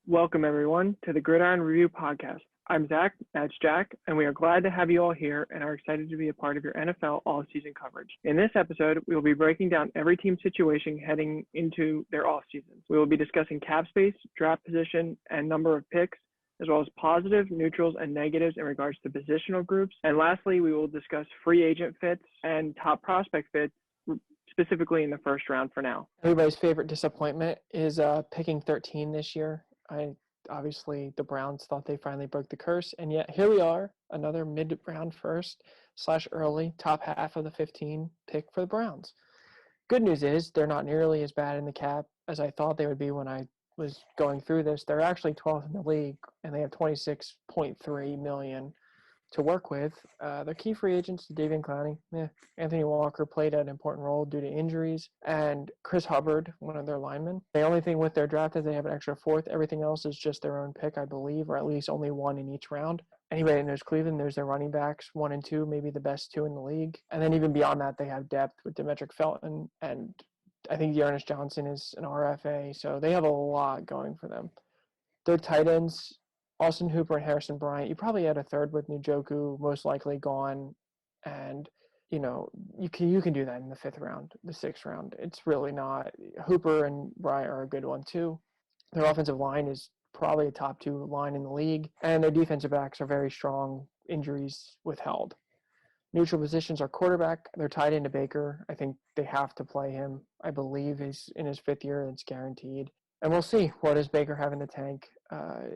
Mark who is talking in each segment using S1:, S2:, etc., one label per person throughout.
S1: Welcome, everyone, to the Gridiron Review Podcast. I'm Zach, that's Jack, and we are glad to have you all here and are excited to be a part of your NFL all-season coverage. In this episode, we will be breaking down every team's situation heading into their off-season. We will be discussing cap space, draft position, and number of picks, as well as positives, neutrals, and negatives in regards to positional groups. And lastly, we will discuss free agent fits and top prospect fits, specifically in the first round for now.
S2: Everybody's favorite disappointment is picking 13 this year. Obviously the Browns thought they finally broke the curse, and yet here we are, another mid-round first / early top half of the 15 pick for the Browns. Good news is they're not nearly as bad in the cap as I thought they would be when I was going through this. They're actually 12th in the league, and they have $26.3 million to work with. Their key free agents, Davian Clowney, Anthony Walker played an important role due to injuries, and Chris Hubbard, one of their linemen. The only thing with their draft is they have an extra fourth. Everything else is just their own pick, I believe, or at least only one in each round. Anyway, and there's Cleveland, there's their running backs, 1 and 2, maybe the best 2 in the league. And then even beyond that, they have depth with Demetric Felton, and I think Dearness Johnson is an RFA, so they have a lot going for them. Their tight ends, Austin Hooper and Harrison Bryant, you probably had a third with Njoku most likely gone, and you can do that in the 5th round, the 6th round. It's really not. Hooper and Bryant are a good one too. Their offensive line is probably a top 2 line in the league, and their defensive backs are very strong, injuries withheld. Neutral positions are quarterback. They're tied into Baker. I think they have to play him. I believe he's in his 5th year. It's guaranteed. And we'll see. What does Baker have in the tank?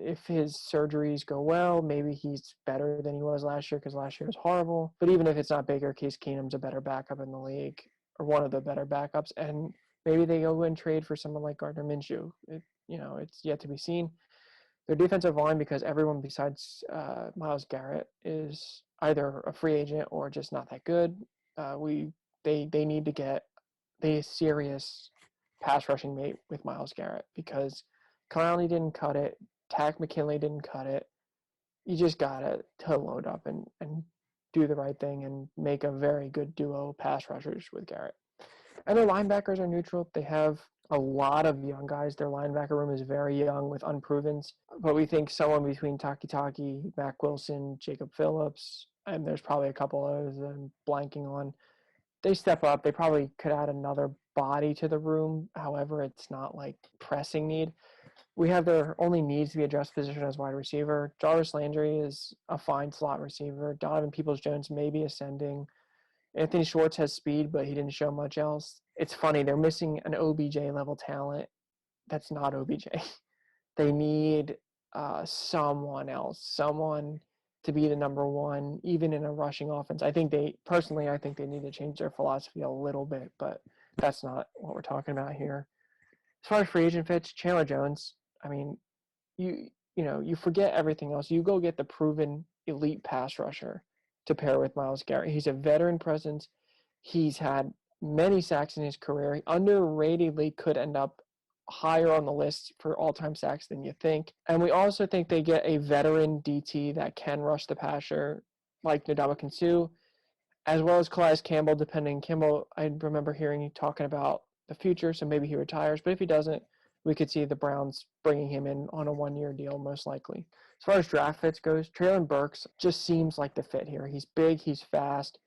S2: If his surgeries go well, maybe he's better than he was last year because last year was horrible. But even if it's not Baker, Case Keenum's a better backup in the league, or one of the better backups. And maybe they go and trade for someone like Gardner Minshew. It's yet to be seen. Their defensive line, because everyone besides Myles Garrett is either a free agent or just not that good. They need to get the serious pass rushing mate with Myles Garrett, because Clowney didn't cut it, Tack McKinley didn't cut it. You just got to load up and do the right thing and make a very good duo pass rushers with Garrett. And their linebackers are neutral. They have a lot of young guys. Their linebacker room is very young with unprovens, but we think someone between Taki, Mac Wilson, Jacob Phillips, and there's probably a couple others that I'm blanking on. They step up. They probably could add another body to the room. However, it's not like pressing need. We have their only needs to be addressed position as wide receiver. Jarvis Landry is a fine slot receiver. Donovan Peoples-Jones may be ascending. Anthony Schwartz has speed, but he didn't show much else. It's funny. They're missing an OBJ level talent. That's not OBJ. They need someone else, someone to be the number one, even in a rushing offense. I think they need to change their philosophy a little bit, but that's not what we're talking about here. As far as free agent fits, Chandler Jones, I mean, you forget everything else. You go get the proven elite pass rusher to pair with Myles Garrett. He's a veteran presence. He's had many sacks in his career. He underratedly could end up higher on the list for all-time sacks than you think. And we also think they get a veteran DT that can rush the passer like Ndamukong Suh, as well as Calais Campbell, Campbell, I remember hearing you talking about the future, so maybe he retires. But if he doesn't, we could see the Browns bringing him in on a 1-year deal, most likely. As far as draft fits goes, Treylon Burks just seems like the fit here. He's big, he's fast.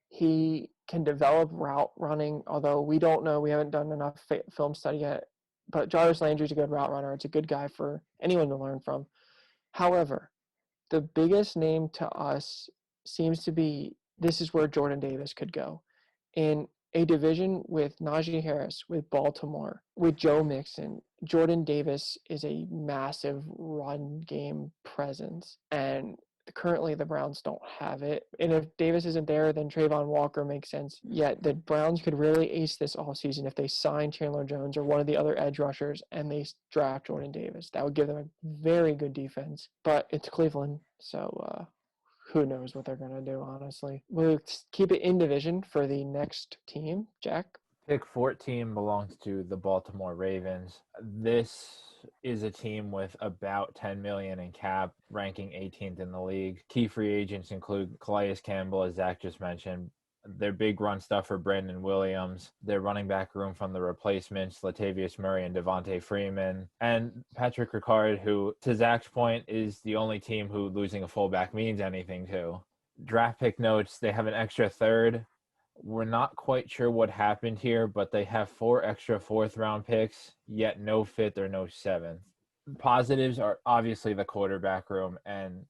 S2: He can develop route running, although we don't know. We haven't done enough film study yet. But Jarvis Landry's a good route runner. It's a good guy for anyone to learn from. However, the biggest name to us seems to be, this is where Jordan Davis could go. In a division with Najee Harris, with Baltimore, with Joe Mixon, Jordan Davis is a massive run game presence. And currently the Browns don't have it. And if Davis isn't there, then Trayvon Walker makes sense. Yet the Browns could really ace this all season if they sign Chandler Jones or one of the other edge rushers and they draft Jordan Davis. That would give them a very good defense. But it's Cleveland, so who knows what they're going to do, honestly. We'll keep it in division for the next team. Jack?
S3: Pick 14 belongs to the Baltimore Ravens. This is a team with about $10 million in cap, ranking 18th in the league. Key free agents include Calais Campbell, as Zach just mentioned, their big run stuff for Brandon Williams, their running back room from the replacements, Latavius Murray and Devontae Freeman, and Patrick Ricard, who, to Zach's point, is the only team who losing a fullback means anything to. Draft pick notes, they have an extra third. We're not quite sure what happened here, but they have 4 extra fourth-round picks, yet no fifth or no seventh. Positives are obviously the quarterback room, and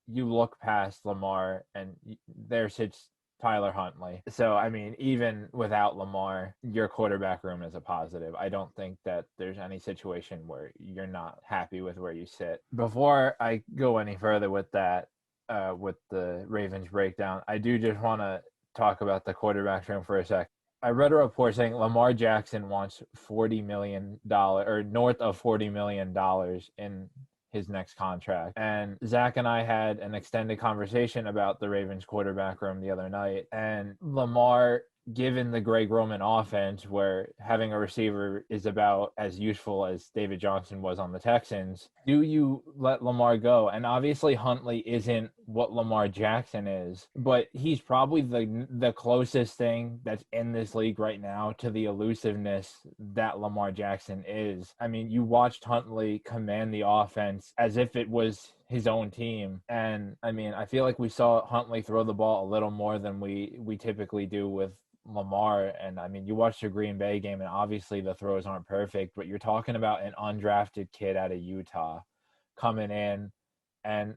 S3: you look past Lamar, and there sits Tyler Huntley. So, I mean, even without Lamar, your quarterback room is a positive. I don't think that there's any situation where you're not happy with where you sit. Before I go any further with that, with the Ravens breakdown, I do just want to talk about the quarterback room for a sec. I read a report saying Lamar Jackson wants $40 million or north of $40 million in his next contract. And Zach and I had an extended conversation about the Ravens quarterback room the other night. And Lamar, given the Greg Roman offense, where having a receiver is about as useful as David Johnson was on the Texans, do you let Lamar go? And obviously Huntley isn't what Lamar Jackson is, but he's probably the closest thing that's in this league right now to the elusiveness that Lamar Jackson is. I mean, you watched Huntley command the offense as if it was his own team. And I mean, I feel like we saw Huntley throw the ball a little more than we typically do with Lamar. And I mean, you watch the Green Bay game, and obviously the throws aren't perfect, but you're talking about an undrafted kid out of Utah coming in and,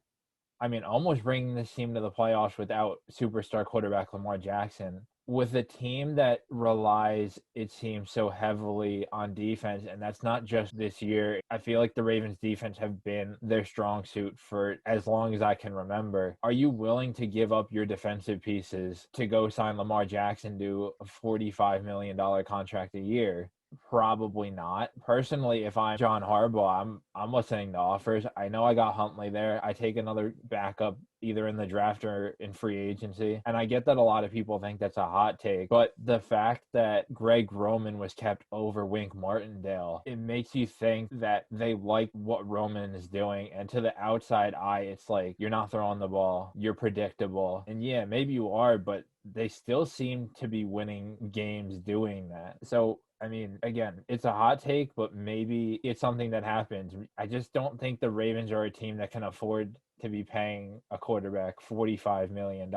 S3: I mean, almost bringing this team to the playoffs without superstar quarterback Lamar Jackson. With a team that relies, it seems, so heavily on defense, and that's not just this year. I feel like the Ravens defense have been their strong suit for as long as I can remember. Are you willing to give up your defensive pieces to go sign Lamar Jackson to a $45 million contract a year? Probably not. Personally, if I'm John Harbaugh, I'm listening to offers. I know I got Huntley there. I take another backup either in the draft or in free agency. And I get that a lot of people think that's a hot take, but the fact that Greg Roman was kept over Wink Martindale, it makes you think that they like what Roman is doing. And to the outside eye, it's like, you're not throwing the ball, you're predictable. And yeah, maybe you are, but they still seem to be winning games doing that. So I mean, again, it's a hot take, but maybe it's something that happens. I just don't think the Ravens are a team that can afford to be paying a quarterback $45 million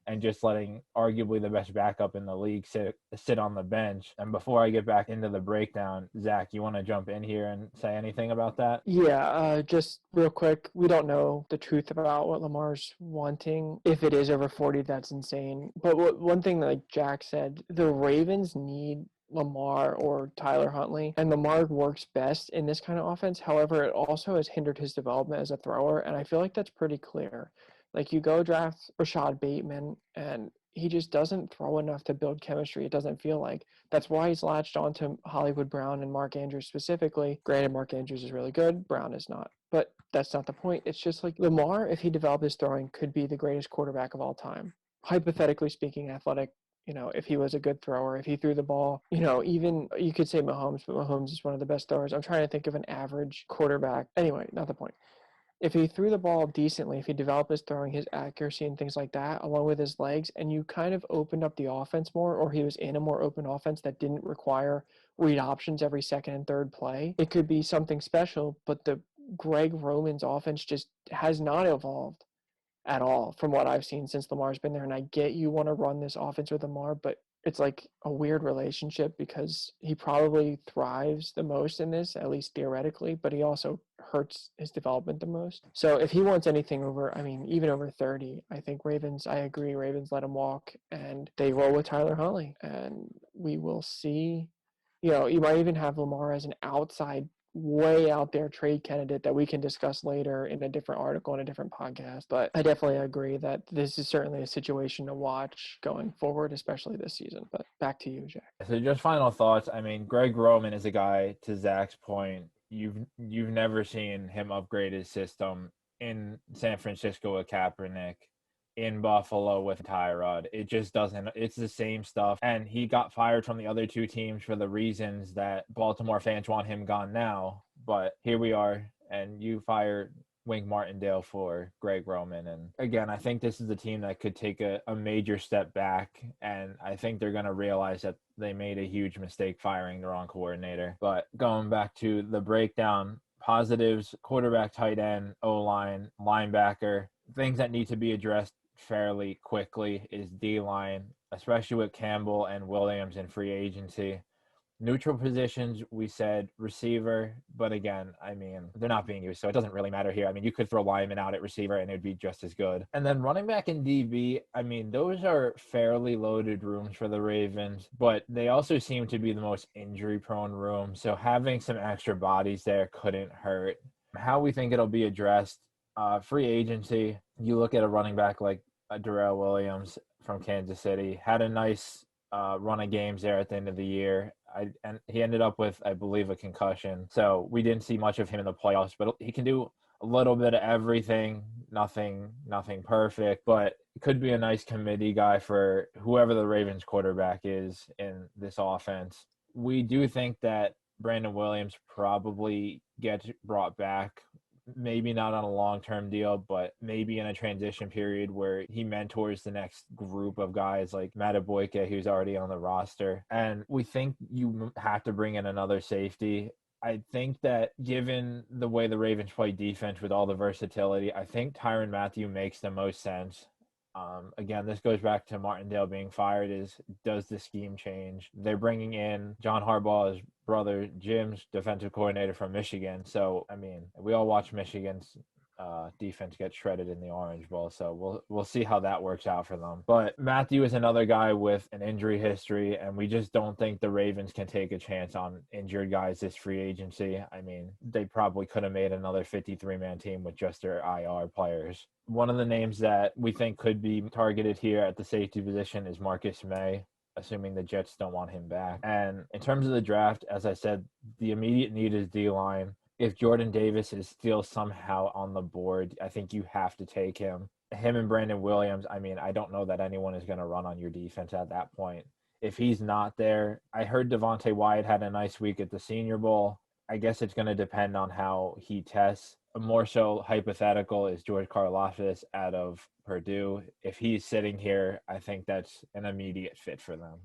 S3: and just letting arguably the best backup in the league sit on the bench. And before I get back into the breakdown, Zach, you want to jump in here and say anything about that?
S2: Yeah, just real quick, we don't know the truth about what Lamar's wanting. If it is over 40, that's insane. But one thing that, like Jack said, the Ravens need Lamar or Tyler Huntley, and Lamar works best in this kind of offense. However, it also has hindered his development as a thrower, and I feel like that's pretty clear. Like, you go draft Rashad Bateman, and he just doesn't throw enough to build chemistry. It doesn't feel like. That's why he's latched on to Hollywood Brown and Mark Andrews specifically. Granted, Mark Andrews is really good. Brown is not. But that's not the point. It's just like Lamar, if he developed his throwing, could be the greatest quarterback of all time. Hypothetically speaking, athletic, if he was a good thrower, if he threw the ball, even you could say Mahomes, but Mahomes is one of the best throwers. I'm trying to think of an average quarterback. Anyway, not the point. If he threw the ball decently, if he developed his throwing, his accuracy and things like that, along with his legs, and you kind of opened up the offense more, or he was in a more open offense that didn't require read options every second and third play, it could be something special. But the Greg Roman's offense just has not evolved at all from what I've seen since Lamar's been there. And I get you want to run this offense with Lamar, but it's like a weird relationship because he probably thrives the most in this, at least theoretically, but he also hurts his development the most. So if he wants anything over, even over 30, I think I agree, Ravens let him walk and they roll with Tyler Huntley. And we will see, you might even have Lamar as an outside, way out there trade candidate that we can discuss later in a different article in a different podcast. But I definitely agree that this is certainly a situation to watch going forward, especially this season. But back to you, Jack.
S3: So just final thoughts. I mean, Greg Roman is a guy, to Zach's point, you've never seen him upgrade his system in San Francisco with Kaepernick, in Buffalo with Tyrod. It just doesn't. It's the same stuff. And he got fired from the other two teams for the reasons that Baltimore fans want him gone now. But here we are, and you fire Wink Martindale for Greg Roman. And again, I think this is a team that could take a major step back, and I think they're going to realize that they made a huge mistake firing the wrong coordinator. But going back to the breakdown, positives: quarterback, tight end, O-line, linebacker. Things that need to be addressed fairly quickly is D-line, especially with Campbell and Williams in free agency. Neutral positions, we said receiver, but again, I mean, they're not being used, so it doesn't really matter here. I mean, you could throw Lyman out at receiver and it would be just as good. And then running back and DB, I mean, those are fairly loaded rooms for the Ravens, but they also seem to be the most injury-prone room, so having some extra bodies there couldn't hurt. How we think it'll be addressed, free agency, you look at a running back like Darrell Williams from Kansas City, had a nice run of games there at the end of the year. And he ended up with, I believe, a concussion. So we didn't see much of him in the playoffs, but he can do a little bit of everything. Nothing perfect, but could be a nice committee guy for whoever the Ravens quarterback is in this offense. We do think that Brandon Williams probably gets brought back. Maybe not on a long-term deal, but maybe in a transition period where he mentors the next group of guys like Mataboyka, who's already on the roster. And we think you have to bring in another safety. I think that given the way the Ravens play defense with all the versatility, I think Tyrann Mathieu makes the most sense. Again, this goes back to Martindale being fired. Does the scheme change? They're bringing in John Harbaugh's brother Jim's defensive coordinator from Michigan. So, I mean, we all watch Michigan's defense get shredded in the Orange Bowl. So we'll see how that works out for them. But Mathieu is another guy with an injury history, and we just don't think the Ravens can take a chance on injured guys this free agency. I mean, they probably could have made another 53-man team with just their IR players. One of the names that we think could be targeted here at the safety position is Marcus May, assuming the Jets don't want him back. And in terms of the draft, as I said, the immediate need is D-line. If Jordan Davis is still somehow on the board, I think you have to take him. Him and Brandon Williams, I mean, I don't know that anyone is going to run on your defense at that point. If he's not there, I heard Devontae Wyatt had a nice week at the Senior Bowl. I guess it's going to depend on how he tests. A more so hypothetical is George Karlaftis out of Purdue. If he's sitting here, I think that's an immediate fit for them.